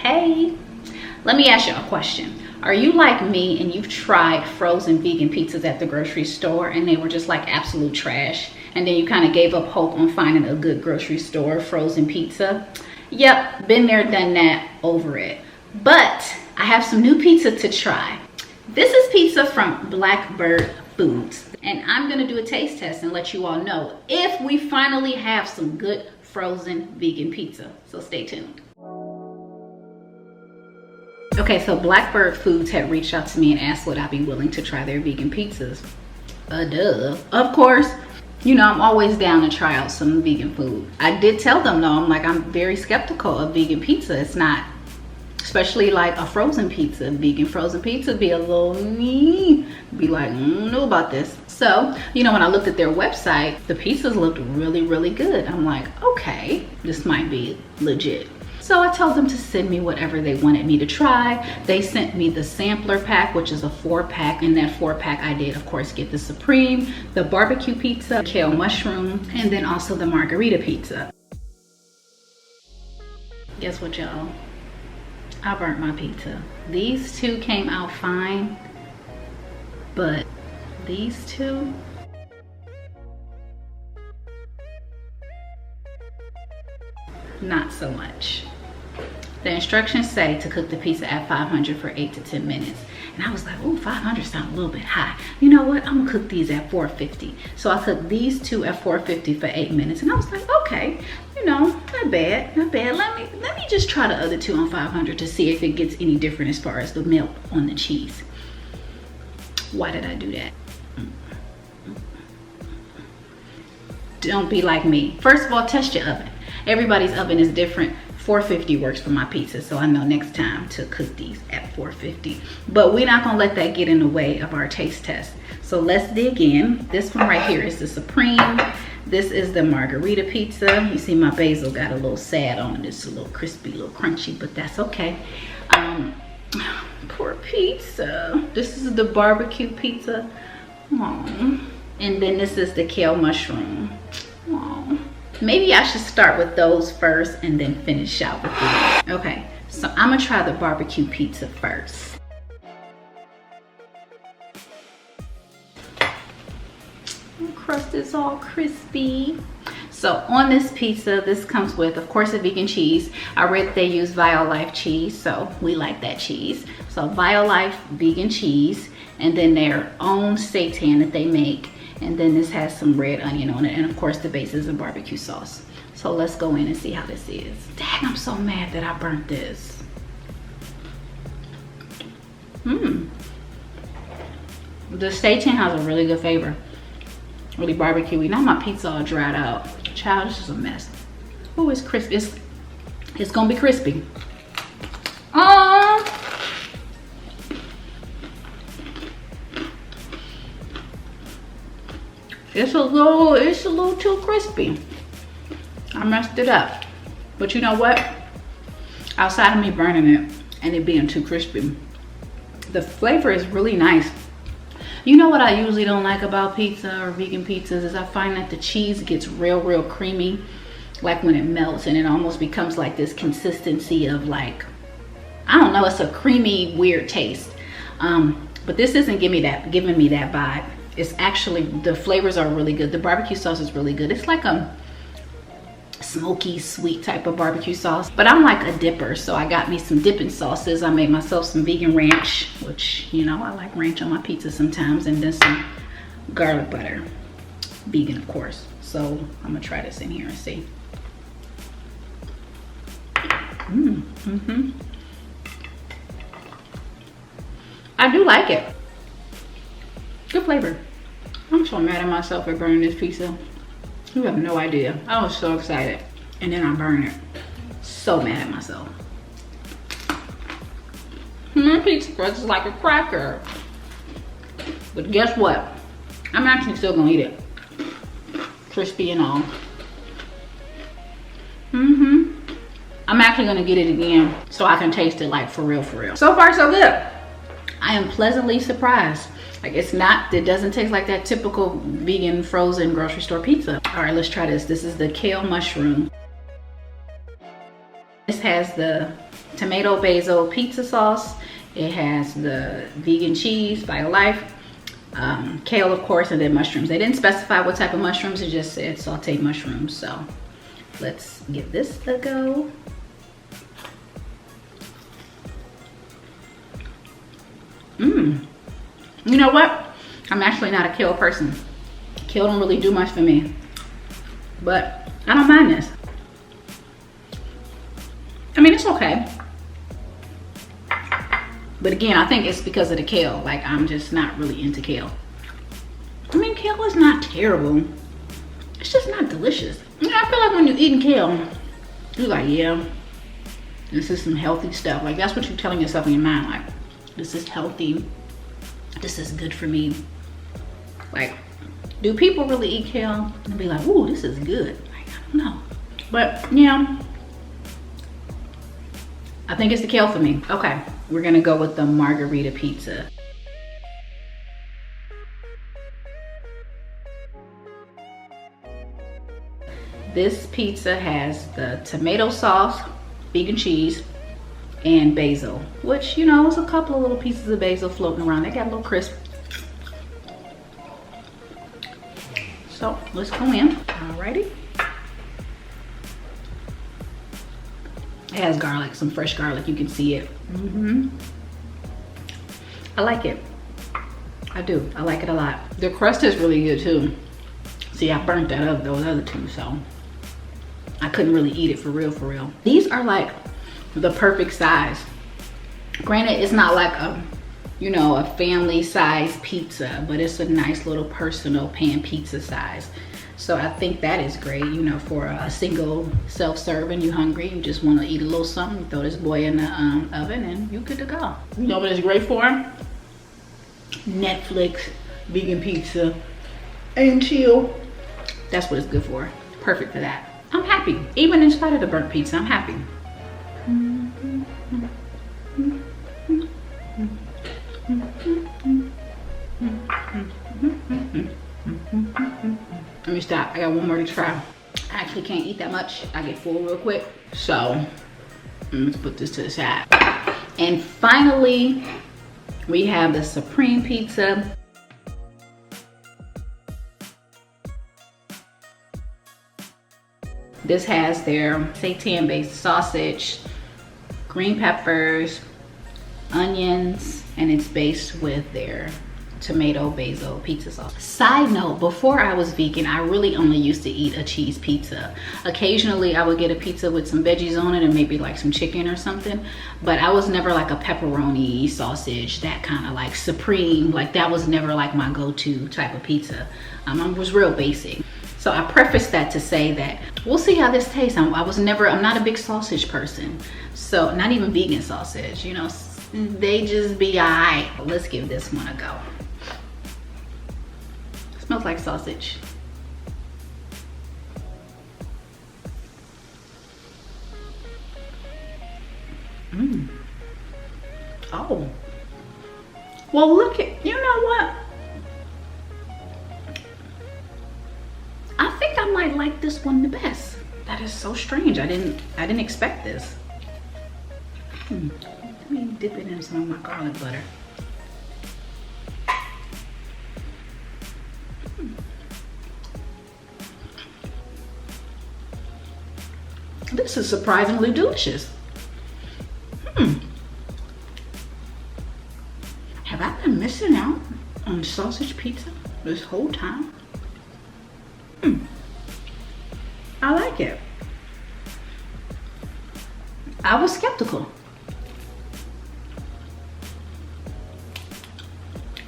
Hey, let me ask you a question. Are you like me and you've tried frozen vegan pizzas at the grocery store and they were just like absolute trash, and then you kind of gave up hope on finding a good grocery store frozen pizza? Yep, been there, done that, over it. But I have some new pizza to try. This is pizza from Blackbird Foods, and I'm gonna do a taste test and let you all know if we finally have some good frozen vegan pizza. So stay tuned. Okay, so Blackbird Foods had reached out to me and asked would I be willing to try their vegan pizzas. Duh. Of course, you know, I'm always down to try out some vegan food. I did tell them though, I'm very skeptical of vegan pizza. It's not, especially like a frozen pizza. Vegan frozen pizza be a little be like, I don't know about this. So, you know, when I looked at their website, the pizzas looked really, really good. I'm like, okay, this might be legit. So I told them to send me whatever they wanted me to try. They sent me the sampler pack, which is a 4-pack. In that 4-pack, I did, of course, get the Supreme, the barbecue pizza, kale mushroom, and then also the margarita pizza. Guess what, y'all? I burnt my pizza. These two came out fine, but these two, not so much. The instructions say to cook the pizza at 500 for 8 to 10 minutes. And I was like, oh, 500 sounds a little bit high. You know what? I'm gonna cook these at 450. So I cooked these two at 450 for 8 minutes. And I was like, okay, you know, not bad, not bad. Let me just try the other two on 500 to see if it gets any different as far as the melt on the cheese. Why did I do that? Don't be like me. First of all, test your oven. Everybody's oven is different. 450 works for my pizza, so I know next time to cook these at 450. But we're not gonna let that get in the way of our taste test. So let's dig in. This one right here is the Supreme. This is the margarita pizza. You see my basil got a little sad on it. It's a little crispy, a little crunchy, but that's okay. Poor pizza. This is the barbecue pizza. Aww. And then this is the kale mushroom. Aww. Maybe I should start with those first and then finish out with these. Okay, so I'm gonna try the barbecue pizza first. The crust is all crispy. So on this pizza, this comes with, of course, a vegan cheese. I read that they use Violife cheese, so we like that cheese. So Violife vegan cheese, and then their own seitan that they make. And then this has some red onion on it. And of course the base is a barbecue sauce. So let's go in and see how this is. Dang, I'm so mad that I burnt this. The seitan has a really good flavor. Really barbecuey. Now my pizza all dried out. Child, this is a mess. Oh, it's crispy. It's gonna be crispy. It's a little too crispy. I messed it up. But you know what? Outside of me burning it and it being too crispy, the flavor is really nice. You know what I usually don't like about pizza or vegan pizzas is I find that the cheese gets real creamy, like when it melts, and it almost becomes like this consistency of like, I don't know, it's a creamy, weird taste. But this isn't giving me that vibe. It's actually, the flavors are really good. The barbecue sauce is really good. It's like a smoky, sweet type of barbecue sauce. But I'm like a dipper, so I got me some dipping sauces. I made myself some vegan ranch, which, you know, I like ranch on my pizza sometimes, and then some garlic butter. Vegan, of course. So I'm gonna try this in here and see. I do like it. Good flavor. I'm so mad at myself for burning this pizza. You have no idea. I was so excited. And then I burned it. So mad at myself. My pizza crust is like a cracker. But guess what? I'm actually still gonna eat it. Crispy and all. I'm actually gonna get it again so I can taste it like for real, for real. So far, so good. I am pleasantly surprised. Like it doesn't taste like that typical vegan frozen grocery store pizza. All right, let's try this. This is the kale mushroom. This has the tomato basil pizza sauce. It has the vegan cheese by Life, kale of course, and then mushrooms. They didn't specify what type of mushrooms, it just said sauteed mushrooms. So let's give this a go. You know what? I'm actually not a kale person. Kale don't really do much for me, but I don't mind this. I mean, it's okay. But again, I think it's because of the kale. Like, I'm just not really into kale. I mean, kale is not terrible. It's just not delicious. You know, I feel like when you're eating kale, you're like, yeah, this is some healthy stuff. Like, that's what you're telling yourself in your mind. Like, this is healthy. This is good for me. Like, do people really eat kale and be like, ooh, this is good? Like, I don't know. But, yeah, I think it's the kale for me. Okay, we're gonna go with the margarita pizza. This pizza has the tomato sauce, vegan cheese, and basil, which, you know, there's a couple of little pieces of basil floating around. They got a little crisp. So let's go in. Alrighty. It has garlic, some fresh garlic. You can see it. I like it. I do. I like it a lot. The crust is really good too. See, I burnt that up, those other two, so I couldn't really eat it for real, for real. These are like the perfect size. Granted, it's not like a, you know, a family size pizza, but it's a nice little personal pan pizza size. So I think that is great, you know, for a single self-serving, you hungry, you just want to eat a little something, throw this boy in the oven and you good to go. You know what it's great for? Netflix, vegan pizza, and chill. That's what it's good for. Perfect for that. I'm happy. Even in spite of the burnt pizza, I'm happy. Let me stop. I got one more to try. I actually can't eat that much. I get full real quick. So let's put this to the side. And finally, we have the Supreme Pizza. This has their seitan-based sausage, green peppers, onions, and it's based with their tomato basil pizza sauce. Side note, before I was vegan, I really only used to eat a cheese pizza. Occasionally I would get a pizza with some veggies on it and maybe like some chicken or something, but I was never like a pepperoni sausage, that kind of like Supreme, like that was never like my go-to type of pizza. I was real basic. So I preface that to say that we'll see how this tastes. I'm not a big sausage person. So not even vegan sausage, you know, they just be alright. Let's give this one a go. Smells like sausage. Oh. Well, look at, you know what? I think I might like this one the best. That is so strange. I didn't expect this. Let me dip it in some of my garlic butter. This is surprisingly delicious. Have I been missing out on sausage pizza this whole time? I like it. I was skeptical.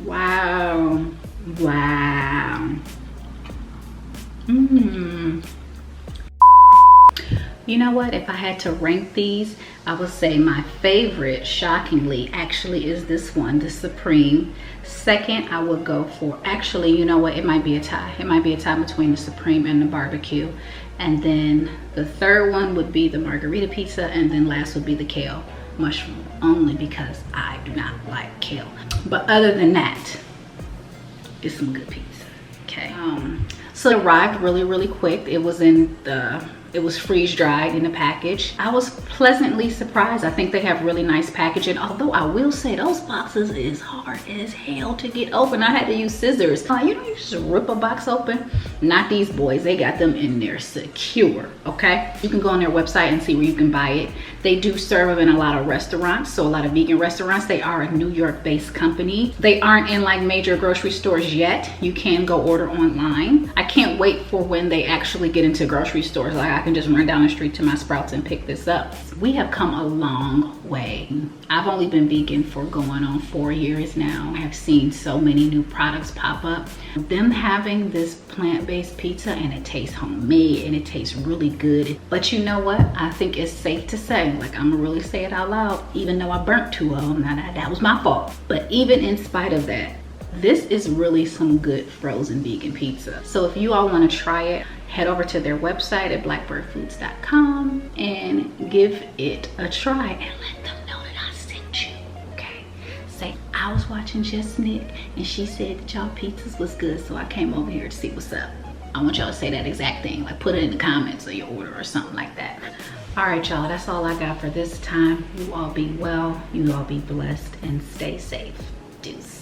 Wow. Wow. You know what? If I had to rank these, I would say my favorite, shockingly, actually is this one, the Supreme. Second, I would go for, actually, you know what? It might be a tie. It might be a tie between the Supreme and the barbecue. And then the third one would be the margarita pizza. And then last would be the kale mushroom, only because I do not like kale. But other than that, it's some good pizza, okay? So it arrived really, really quick. It was It was freeze dried in the package. I was pleasantly surprised. I think they have really nice packaging, although I will say those boxes is hard as hell to get open. I had to use scissors. You know, you just rip a box open. Not these boys. They got them in there secure, okay? You can go on their website and see where you can buy it. They do serve them in a lot of restaurants, so a lot of vegan restaurants. They are a New York-based company. They aren't in like major grocery stores yet. You can go order online. I can't wait for when they actually get into grocery stores. Like I can just run down the street to my Sprouts and pick this up. We have come a long way. I've only been vegan for going on 4 years now. I have seen so many new products pop up. Them having this plant-based pizza, and it tastes homemade and it tastes really good. But you know what? I think it's safe to say, like I'm gonna really say it out loud, even though I burnt 2 of them, now that was my fault. But even in spite of that, this is really some good frozen vegan pizza. So if you all want to try it, head over to their website at blackbirdfoods.com and give it a try and let them know that I sent you, okay? Say, I was watching Just Nick and she said that y'all pizzas was good, so I came over here to see what's up. I want y'all to say that exact thing, like put it in the comments of your order or something like that. All right, y'all, that's all I got for this time. You all be well, you all be blessed, and stay safe. Deuce.